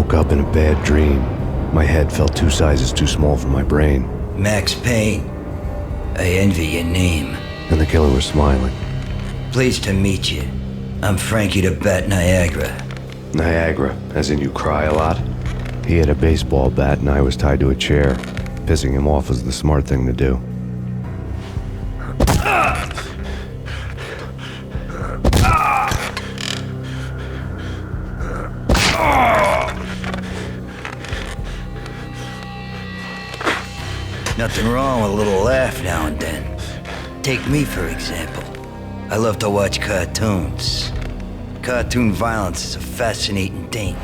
woke up in a bad dream. My head felt 2 sizes too small for my brain. Max Payne. I envy your name. And the killer was smiling. Pleased to meet you. I'm Frankie the Bat Niagara. Niagara, as in you cry a lot? He had a baseball bat and I was tied to a chair. Pissing him off was the smart thing to do. Nothing wrong with a little laugh now and then. Take me, for example. I love to watch cartoons. Cartoon violence is a fascinating thing.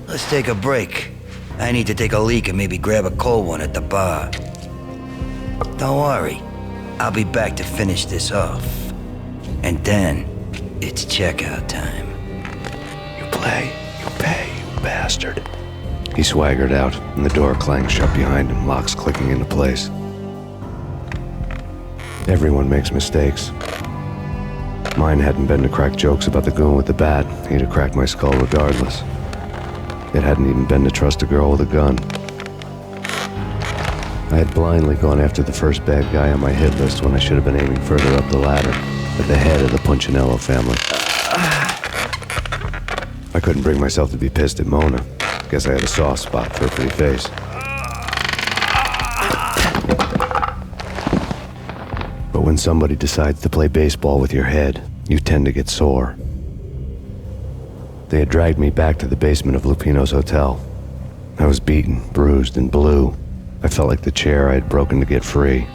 Let's take a break. I need to take a leak and maybe grab a cold one at the bar. Don't worry. I'll be back to finish this off. And then, it's checkout time. You play, you pay, you bastard. He swaggered out, and the door clanged shut behind him, locks clicking into place. Everyone makes mistakes. Mine hadn't been to crack jokes about the goon with the bat. He'd have cracked my skull regardless. It hadn't even been to trust a girl with a gun. I had blindly gone after the first bad guy on my hit list when I should have been aiming further up the ladder, at the head of the Punchinello family. I couldn't bring myself to be pissed at Mona. Guess I had a soft spot for a pretty face. But when somebody decides to play baseball with your head, you tend to get sore. They had dragged me back to the basement of Lupino's hotel. I was beaten, bruised, and blue. I felt like the chair I had broken to get free.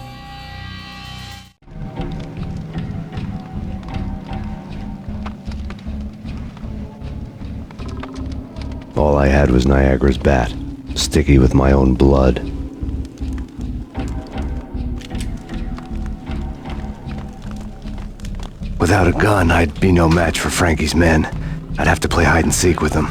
All I had was Niagara's bat, sticky with my own blood. Without a gun, I'd be no match for Frankie's men. I'd have to play hide and seek with them.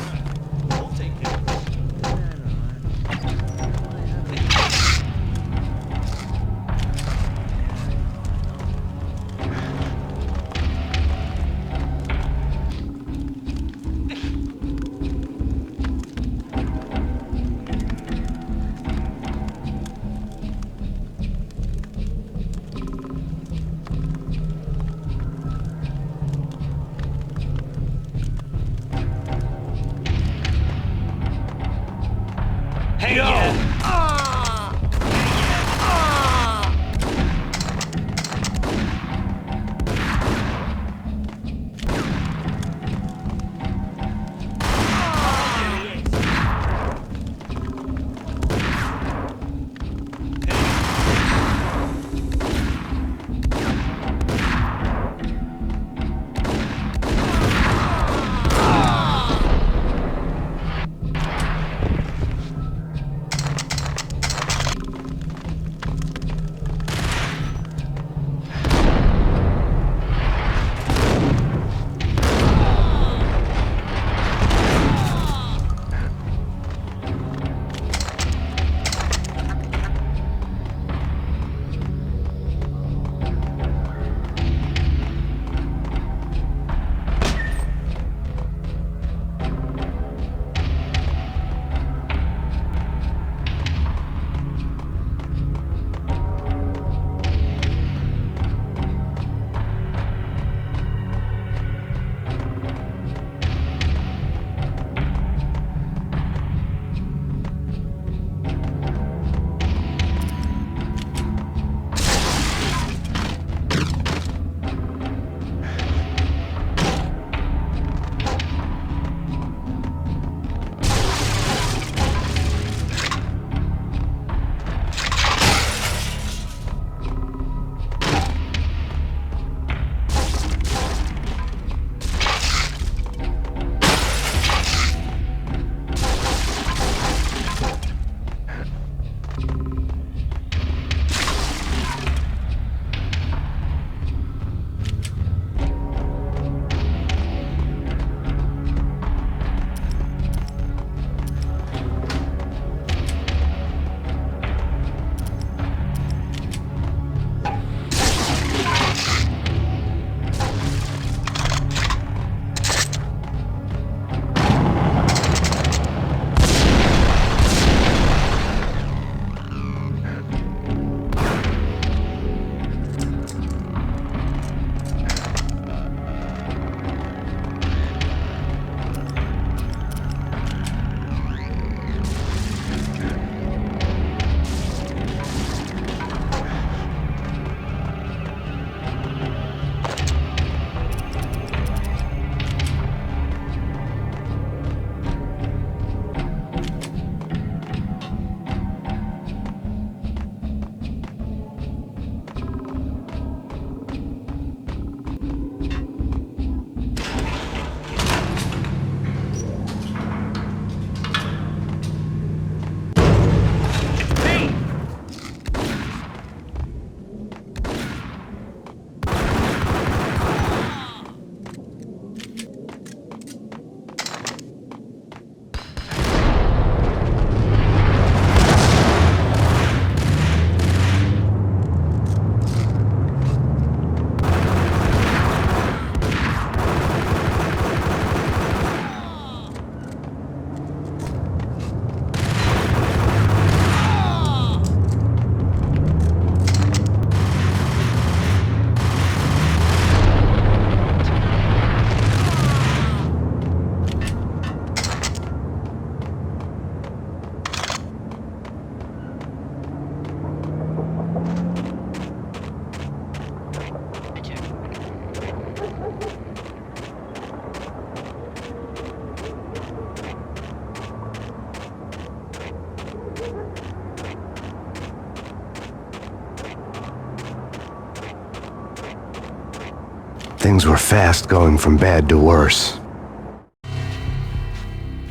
Things were fast going from bad to worse.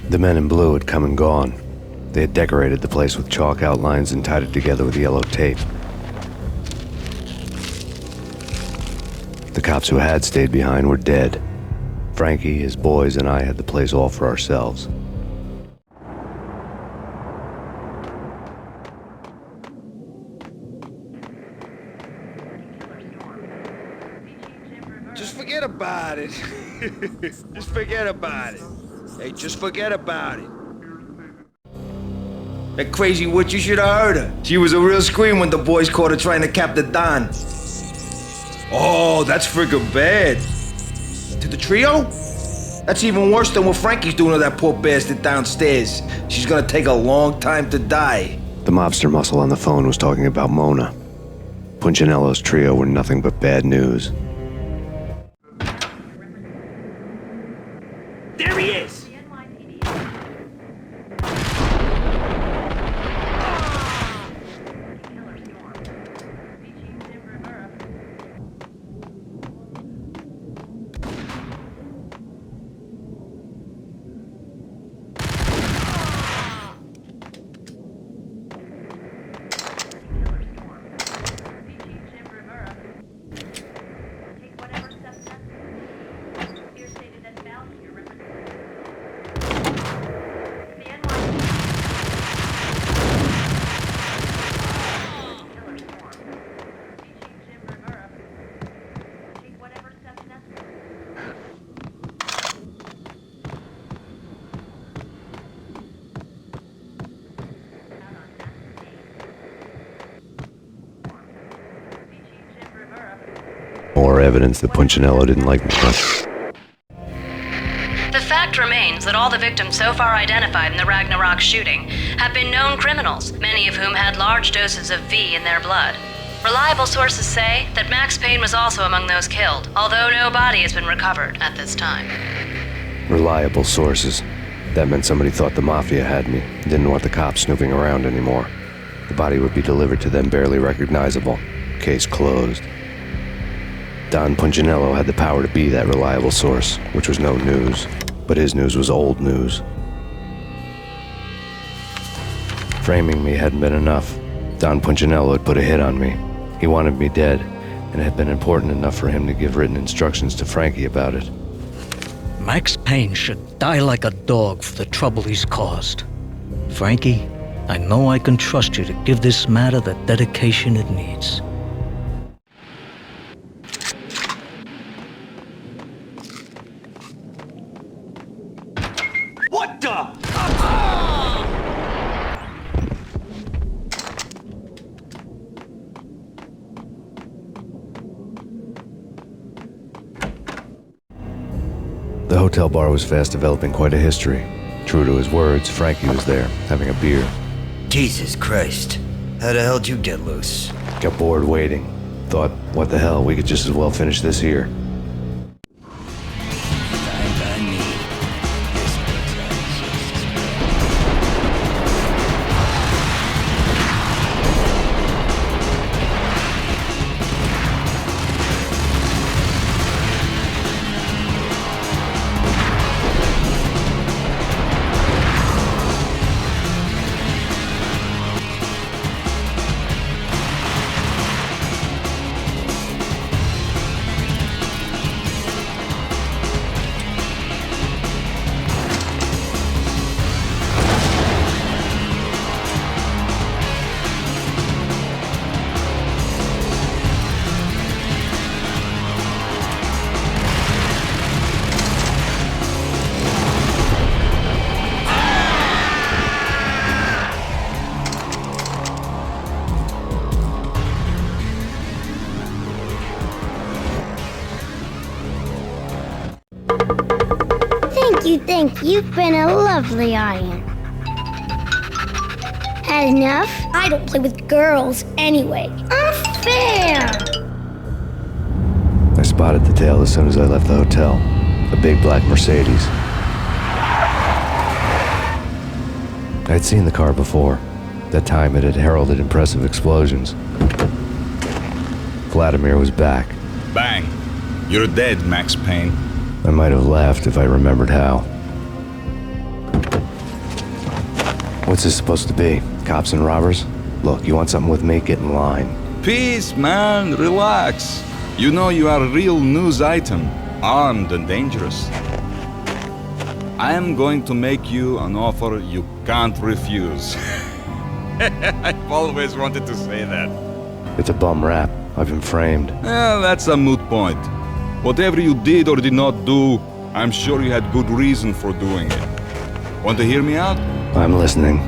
The men in blue had come and gone. They had decorated the place with chalk outlines and tied it together with yellow tape. The cops who had stayed behind were dead. Frankie, his boys, and I had the place all for ourselves. Just forget about it. Just forget about it. Hey, just forget about it. That crazy witch, you should have heard her. She was a real scream when the boys caught her trying to cap the Don. Oh, that's friggin' bad. To the trio? That's even worse than what Frankie's doing to that poor bastard downstairs. She's gonna take a long time to die. The mobster muscle on the phone was talking about Mona. Punchinello's trio were nothing but bad news. There he is! More evidence that Punchinello didn't like me much. The fact remains that all the victims so far identified in the Ragnarok shooting have been known criminals, many of whom had large doses of V in their blood. Reliable sources say that Max Payne was also among those killed, although no body has been recovered at this time. Reliable sources. That meant somebody thought the Mafia had me, didn't want the cops snooping around anymore. The body would be delivered to them barely recognizable. Case closed. Don Punchinello had the power to be that reliable source, which was no news, but his news was old news. Framing me hadn't been enough. Don Punchinello had put a hit on me. He wanted me dead, and it had been important enough for him to give written instructions to Frankie about it. Max Payne should die like a dog for the trouble he's caused. Frankie, I know I can trust you to give this matter the dedication it needs. What the? The hotel bar was fast developing quite a history. True to his words, Frankie was there, having a beer. Jesus Christ. How the hell'd you get loose? Got bored waiting. Thought, what the hell, we could just as well finish this here. Thank you. You've been a lovely iron. Had enough? I don't play with girls anyway. Unfair! I spotted the tail as soon as I left the hotel. A big black Mercedes. I'd seen the car before. That time it had heralded impressive explosions. Vladimir was back. Bang. You're dead, Max Payne. I might have laughed if I remembered how. What's this supposed to be? Cops and robbers? Look, you want something with me? Get in line. Peace, man. Relax. You know you are a real news item. Armed and dangerous. I am going to make you an offer you can't refuse. I've always wanted to say that. It's a bum rap. I've been framed. Well, that's a moot point. Whatever you did or did not do, I'm sure you had good reason for doing it. Want to hear me out? I'm listening.